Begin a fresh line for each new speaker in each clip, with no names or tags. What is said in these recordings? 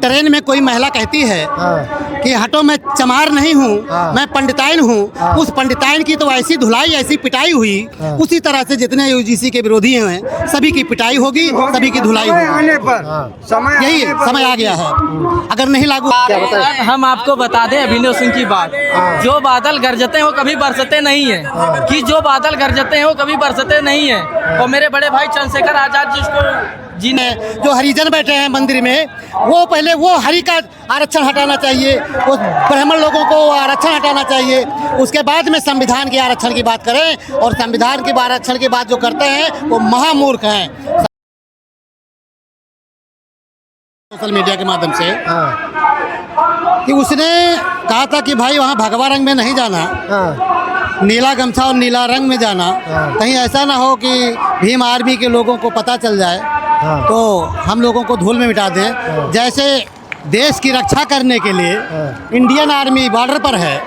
Train में कोई महिला कहती है कि हटो मैं चमार नहीं हूँ, मैं पंडिताइन हूँ, उस पंडिताइन की तो ऐसी धुलाई ऐसी पिटाई हुई, उसी तरह से जितने यूजीसी के विरोधी हैं सभी की पिटाई होगी, सभी की धुलाई होगी। यही समय आ गया है, अगर नहीं लागू।
हम आपको बता दें अभिनव सिंह की बात, जो बादल गरजते हैं वो कभी बरसते नहीं है, कि जो बादल गरजते हैं वो कभी बरसते नहीं है। और मेरे बड़े भाई चंद्रशेखर आजाद जिसको
जी ने जो हरिजन बैठे हैं मंदिर में, वो पहले वो हरि का आरक्षण हटाना चाहिए, वो ब्राह्मण लोगों को आरक्षण हटाना चाहिए, उसके बाद में संविधान के आरक्षण की बात करें। और संविधान के आरक्षण की बात जो करते हैं वो महामूर्ख हैं। सोशल मीडिया के माध्यम से कि उसने कहा था कि भाई वहाँ भगवा रंग में नहीं जाना, नीला गमछा और नीला रंग में जाना, कहीं ऐसा ना हो कि भीम आर्मी के लोगों को पता चल जाए तो हम लोगों को धूल में मिटा दें। जैसे देश की रक्षा करने के लिए इंडियन आर्मी बॉर्डर पर है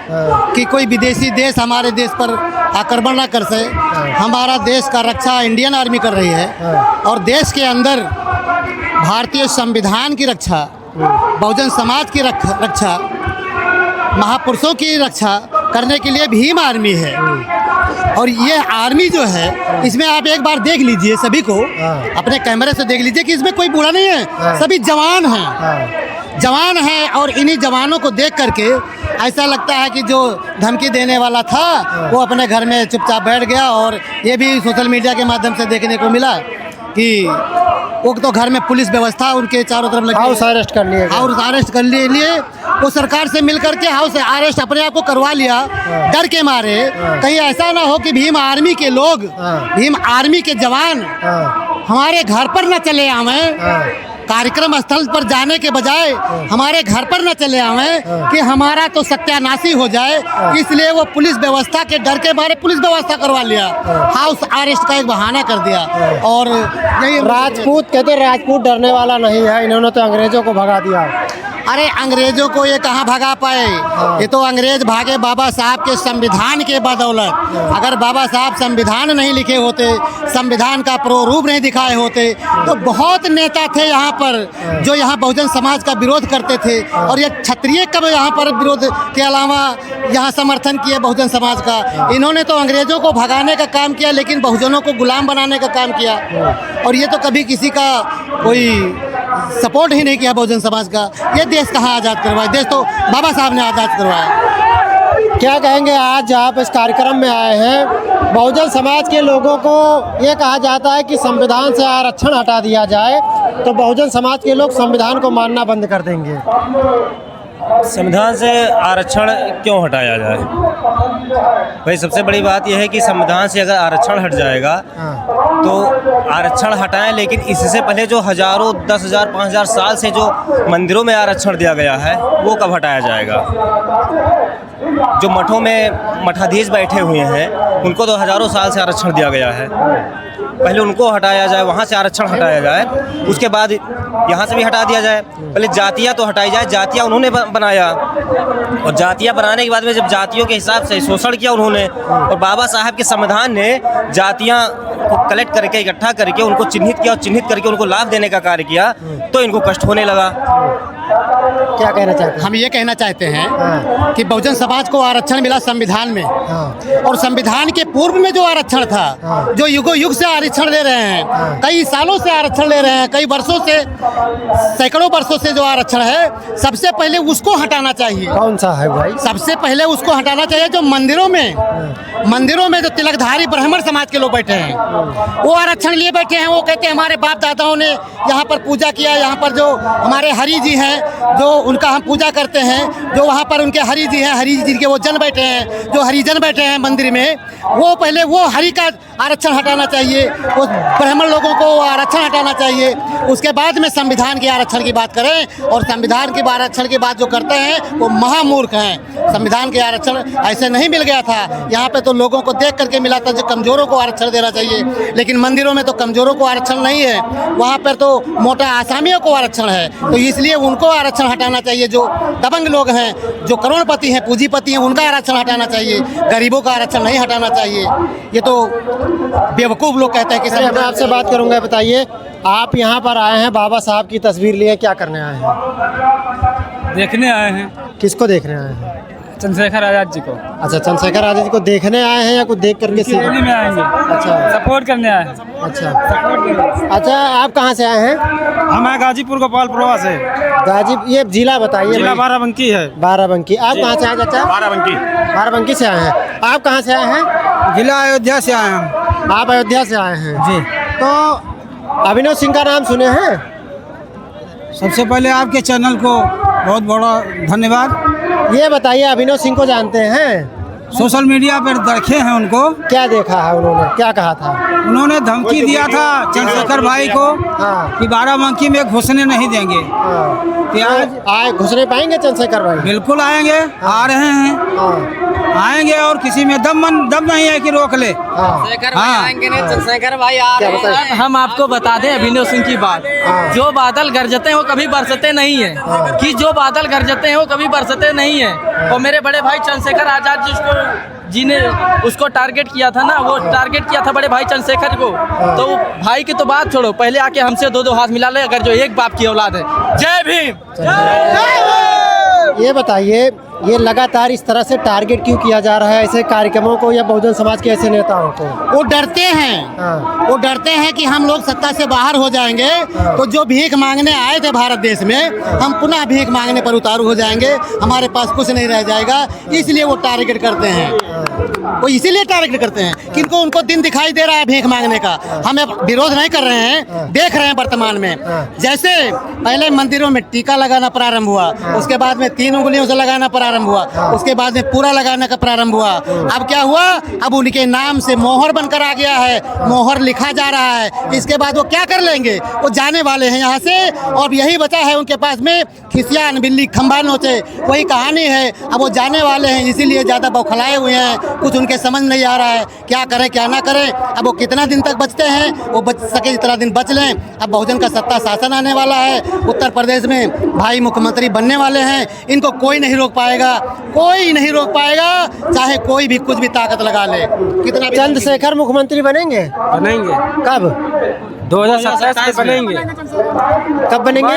कि कोई विदेशी देश हमारे देश पर आक्रमण ना कर सके, हमारा देश का रक्षा इंडियन आर्मी कर रही है। और देश के अंदर भारतीय संविधान की रक्षा, बहुजन समाज की रक्षा, महापुरुषों की रक्षा करने के लिए भीम आर्मी है। और ये आर्मी जो है, इसमें आप एक बार देख लीजिए, सभी को अपने कैमरे से देख लीजिए कि इसमें कोई बूढ़ा नहीं है, सभी जवान हैं, जवान हैं। और इन्हीं जवानों को देख करके ऐसा लगता है कि जो धमकी देने वाला था वो अपने घर में चुपचाप बैठ गया। और ये भी सोशल मीडिया के माध्यम से देखने को मिला कि वो तो घर में पुलिस व्यवस्था उनके चारों तरफ लगी,
हाउस अरेस्ट कर लिए,
हाउस अरेस्ट कर लिए वो सरकार से मिल करके हाउस अरेस्ट अपने आप को करवा लिया, डर के मारे कहीं ऐसा ना हो कि भीम आर्मी के लोग, भीम आर्मी के जवान हमारे घर पर न चले आवें, कार्यक्रम स्थल पर जाने के बजाय हमारे घर पर न चले आवें कि हमारा तो सत्यानाशी हो जाए। इसलिए वो पुलिस व्यवस्था के डर के मारे पुलिस व्यवस्था करवा लिया, हाउस अरेस्ट का एक बहाना कर दिया। और यही
राजपूत कहते राजपूत डरने वाला नहीं है, इन्होंने तो अंग्रेजों को भगा दिया।
अरे अंग्रेजों को ये कहाँ भगा पाए, ये तो अंग्रेज भागे बाबा साहब के संविधान के बदौलत। अगर बाबा साहब संविधान नहीं लिखे होते, संविधान का प्रारूप नहीं दिखाए होते, तो बहुत नेता थे यहाँ पर जो यहाँ बहुजन समाज का विरोध करते थे। और ये क्षत्रिय कब यहाँ पर विरोध के अलावा यहाँ समर्थन किया बहुजन समाज का। इन्होंने तो अंग्रेजों को भगाने का काम किया, लेकिन बहुजनों को गुलाम बनाने का काम किया। और ये तो कभी किसी का कोई सपोर्ट ही नहीं किया बहुजन समाज का। ये देश कहाँ आज़ाद करवाया, देश तो बाबा साहब ने आज़ाद करवाया।
क्या कहेंगे, आज आप इस कार्यक्रम में आए हैं, बहुजन समाज के लोगों को ये कहा जाता है कि संविधान से आरक्षण हटा दिया जाए तो बहुजन समाज के लोग संविधान को मानना बंद कर देंगे।
संविधान से आरक्षण क्यों हटाया जाए? भाई सबसे बड़ी बात यह है कि संविधान से अगर आरक्षण हट जाएगा तो आरक्षण हटाएं, लेकिन इससे पहले जो हज़ारों 10,000 5,000 साल से जो मंदिरों में आरक्षण दिया गया है वो कब हटाया जाएगा? जो मठों में मठाधीश बैठे हुए हैं उनको तो हज़ारों साल से आरक्षण दिया गया है, पहले उनको हटाया जाए, वहाँ से आरक्षण हटाया जाए, उसके बाद यहाँ से भी हटा दिया जाए। पहले जातियाँ तो हटाई जाए, जातियाँ उन्होंने बनाया, और जातियाँ बनाने के बाद में जब जातियों के हिसाब से शोषण किया उन्होंने, और बाबा साहब के संविधान ने जातियाँ को कलेक्ट करके इकट्ठा करके उनको चिन्हित किया, और चिन्हित करके उनको लाभ देने का कार्य किया, तो इनको कष्ट होने लगा।
क्या कहना चाहते हैं?
हम ये कहना चाहते हैं कि बहुजन समाज को आरक्षण मिला संविधान में, और संविधान के पूर्व में जो आरक्षण था, जो युगों युग से आरक्षण ले रहे हैं, कई सालों से आरक्षण ले रहे हैं, कई वर्षों से, सैकड़ों वर्षों से जो आरक्षण है, सबसे पहले उसको हटाना चाहिए।
कौन सा है भाई?
सबसे पहले उसको हटाना चाहिए जो मंदिरों में जो तिलकधारी ब्राह्मण समाज के लोग बैठे हैं, वो आरक्षण लिए बैठे हैं। वो कहते हैं हमारे बाप दादाओं ने यहाँ पर पूजा किया, यहाँ पर जो हमारे हरि जी हैं जो उनका हम पूजा करते हैं, जो वहाँ पर उनके हरि जी हैं, हरि जी के वो जन बैठे हैं, जो हरिजन बैठे हैं मंदिर में, वो पहले वो हरि का आरक्षण हटाना चाहिए, वो ब्राह्मण लोगों को आरक्षण हटाना चाहिए। उसके बाद में संविधान के आरक्षण की बात करें, और संविधान के आरक्षण की बात जो करते हैं वो महामूर्ख हैं। संविधान के आरक्षण ऐसे नहीं मिल गया था, यहाँ पे तो लोगों को देख करके मिला था जो कमज़ोरों को आरक्षण देना चाहिए, लेकिन मंदिरों में तो कमज़ोरों को आरक्षण नहीं है, वहाँ पर तो मोटा आसामियों को आरक्षण है। तो इसलिए उनको आरक्षण हटाना चाहिए, जो दबंग लोग हैं, जो करोड़पति हैं, पूंजीपति हैं, उनका आरक्षण हटाना चाहिए, गरीबों का आरक्षण नहीं हटाना चाहिए। ये तो बेवकूफ़ लोग कहते हैं कि
चलिए, मैं आपसे बात करूंगा। बताइए, आप यहाँ पर आए हैं, बाबा साहब की तस्वीर लिए, क्या करने आए हैं?
देखने आए हैं
किसको देखने आए हैं?
चंद्रशेखर आजाद जी को।
अच्छा, चंद्रशेखर आजाद जी को देखने आए हैं या कुछ देख करके
उनकी रैली में आएंगे।
अच्छा
सपोर्ट करने आए हैं।
अच्छा, आप कहाँ से आए हैं?
हम आए गाजीपुर गोपालपुरवा से।
गाजी, ये जिला बताइए।
जिला
भाई।
बाराबंकी है।
बाराबंकी। आप कहाँ से आए चाचा?
बाराबंकी।
बाराबंकी से आए हैं। आप कहाँ से आए हैं?
जिला अयोध्या से आए हैं।
आप अयोध्या से आए हैं
जी।
तो अभिनव सिंह का नाम सुने हैं?
सबसे पहले आपके चैनल को बहुत बड़ा धन्यवाद।
ये बताइए, अभिनव सिंह को जानते हैं?
सोशल मीडिया पर देखे हैं उनको।
क्या देखा है उन्होंने, क्या कहा था?
उन्होंने धमकी दिया था चंद्रशेखर भाई को
हाँ।
कि बाराबंकी में घुसने नहीं देंगे।
हाँ।
कि आज
आए घुसने पाएंगे चंद्रशेखर भाई?
बिल्कुल आएंगे, आ रहे हैं,
हाँ।
आएंगे और किसी में दम नहीं है कि रोक ले।
हाँ।
आएंगे नहीं, चंद्रशेखर भाई आ
क्या
रहे
बताएं?
हैं। हम आपको बता दें अभिनव सिंह की बात,
हाँ।
जो बादल गरजते हैं वो कभी बरसते नहीं है। कि जो बादल गरजते हैं वो कभी बरसते नहीं है। और मेरे बड़े भाई चंद्रशेखर आजाद जी ने उसको टारगेट किया था ना, वो टारगेट किया था बड़े भाई चंद्रशेखर को। तो वो भाई की तो बात छोड़ो, पहले आके हमसे दो हाथ मिला ले, अगर जो एक बाप की औलाद है। जय भीम।
ये बताइए, ये लगातार इस तरह से टारगेट क्यों किया जा रहा है ऐसे कार्यक्रमों को या बहुजन समाज के ऐसे नेताओं को?
वो डरते हैं।
हाँ।
वो डरते हैं कि हम लोग सत्ता से बाहर हो जाएंगे तो जो भीख मांगने आए थे भारत देश में, हम पुनः भीख मांगने पर उतारू हो जाएंगे, हमारे पास कुछ नहीं रह जाएगा। इसलिए वो टारगेट करते हैं। वो इसीलिए टारगेट करते हैं कि इनको उनको दिन दिखाई दे रहा है भीख मांगने का। हम विरोध नहीं कर रहे हैं, देख रहे हैं वर्तमान में। जैसे पहले मंदिरों में टीका लगाना प्रारंभ हुआ, उसके बाद में 3 उंगलियों से लगाना प्रारंभ हुआ, उसके बाद में पूरा लगाने का प्रारंभ हुआ। अब क्या हुआ? अब उनके नाम से मोहर बनकर आ गया है, मोहर लिखा जा रहा है। इसके बाद वो क्या कर लेंगे? वो जाने वाले हैं यहाँ से, और यही बचा है उनके पास में, खिसियान बिल्ली खंबा नोचे, वही कहानी है। अब वो जाने वाले हैं, इसीलिए ज़्यादा बौखलाए हुए हैं। कुछ उनके समझ नहीं आ रहा है क्या करें क्या ना करें। अब वो कितना दिन तक बचते हैं, वो बच सके जितना दिन बच लें। अब बहुजन का सत्ता शासन आने वाला है, उत्तर प्रदेश में भाई मुख्यमंत्री बनने वाले हैं। इनको कोई नहीं रोक पाएगा, कोई नहीं रोक पाएगा, चाहे कोई भी कुछ भी ताकत लगा ले। कितना
चंद्रशेखर मुख्यमंत्री बनेंगे?
बनेंगे।
कब?
2027 में बनेंगे।
कब बनेंगे?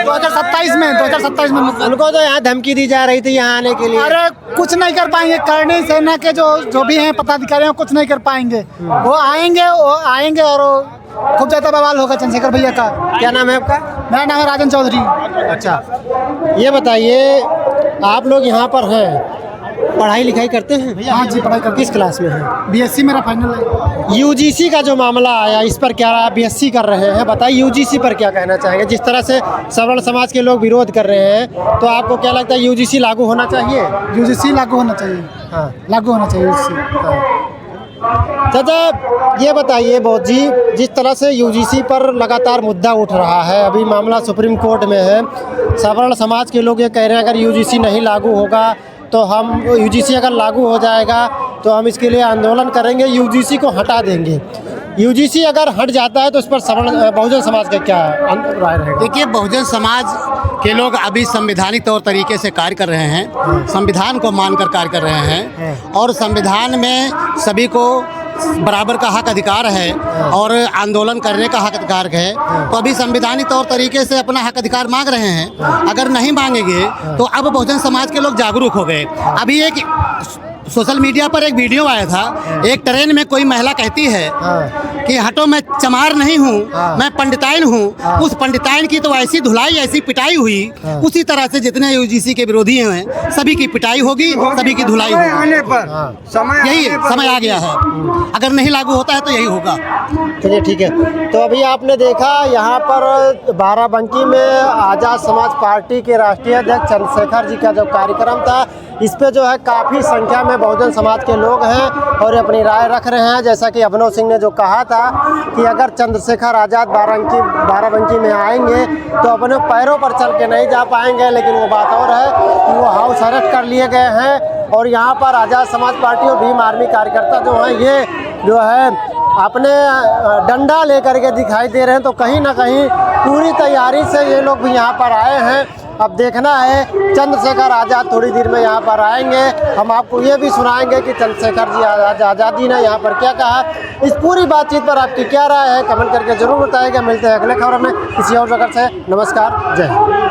2027 में 2027 में।
उनको तो यहाँ धमकी दी जा रही थी यहाँ आने के लिए।
अरे कुछ नहीं कर पाएंगे, करणी सेना के जो भी हैं पदाधिकारी हैं, कुछ नहीं कर पाएंगे। वो आएंगे और खूब ज़्यादा बवाल होगा चंद्रशेखर भैया का।
क्या नाम है आपका?
मेरा नाम है राजन चौधरी।
अच्छा, ये बताइए, आप लोग यहाँ पर हैं, पढ़ाई लिखाई करते हैं?
हाँ जी, पढ़ाई करते।
किस क्लास में हैं?
BSc मेरा फाइनल है।
यूजीसी का जो मामला आया, इस पर क्या आप BSc कर रहे हैं, बताइए यूजीसी पर क्या कहना चाहेंगे? जिस तरह से सवर्ण समाज के लोग विरोध कर रहे हैं, तो आपको क्या लगता है यूजीसी लागू होना चाहिए?
UGC लागू होना चाहिए।
हाँ,
लागू होना चाहिए UGC।
चाचा ये बताइए बहुत जी, जिस तरह से यूजीसी पर लगातार मुद्दा उठ रहा है, अभी मामला सुप्रीम कोर्ट में है, सवर्ण समाज के लोग ये कह रहे हैं अगर यूजीसी नहीं लागू होगा तो हम, यूजीसी अगर लागू हो जाएगा तो हम इसके लिए आंदोलन करेंगे, यूजीसी को हटा देंगे। यूजीसी अगर हट जाता है तो इस पर सवर्ण बहुजन समाज का क्या राय रहेगा?
देखिए, बहुजन समाज के लोग अभी संवैधानिक तौर तरीके से कार्य कर रहे हैं, संविधान को मानकर कार्य कर रहे हैं, और संविधान में सभी को बराबर का हक अधिकार है और आंदोलन करने का हक अधिकार है। तो अभी संवैधानिक तौर तरीके से अपना हक अधिकार मांग रहे हैं। अगर नहीं मांगेंगे तो अब बहुजन समाज के लोग जागरूक हो गए। अभी एक सोशल मीडिया पर एक वीडियो आया था, एक ट्रेन में कोई महिला कहती है कि हटो, मैं चमार नहीं हूँ, मैं पंडिताइन हूँ। उस पंडिताइन की तो ऐसी धुलाई, ऐसी पिटाई हुई, उसी तरह से जितने यूजीसी के विरोधी हैं सभी की पिटाई होगी, सभी की धुलाई होगी।
आने पर
यही समय आ गया है, अगर नहीं लागू होता है तो यही होगा।
चलिए ठीक है। तो अभी आपने देखा यहाँ पर बाराबंकी में आज़ाद समाज पार्टी के राष्ट्रीय अध्यक्ष चंद्रशेखर जी का जो कार्यक्रम था, इस पे जो है काफ़ी संख्या में बहुजन समाज के लोग हैं और अपनी राय रख रहे हैं। जैसा कि अभिनव सिंह ने जो कहा था कि अगर चंद्रशेखर आज़ाद बाराबंकी में आएंगे तो अपने पैरों पर चल के नहीं जा पाएंगे, लेकिन वो बात और है कि वो हाउस अरेस्ट कर लिए गए हैं। और यहाँ पर आज़ाद समाज पार्टी और भीम आर्मी कार्यकर्ता जो हैं, ये जो है अपने डंडा लेकर के दिखाई दे रहे हैं। तो कहीं ना कहीं पूरी तैयारी से ये लोग भी यहाँ पर आए हैं। अब देखना है चंद्रशेखर आज़ाद थोड़ी देर में यहाँ पर आएंगे। हम आपको ये भी सुनाएंगे कि चंद्रशेखर जी आज़ादी ने यहाँ पर क्या कहा। इस पूरी बातचीत पर आपकी क्या राय है, कमेंट करके जरूर बताइएगा। मिलते हैं अगले खबर में किसी और जगह से। नमस्कार, जय हिंद।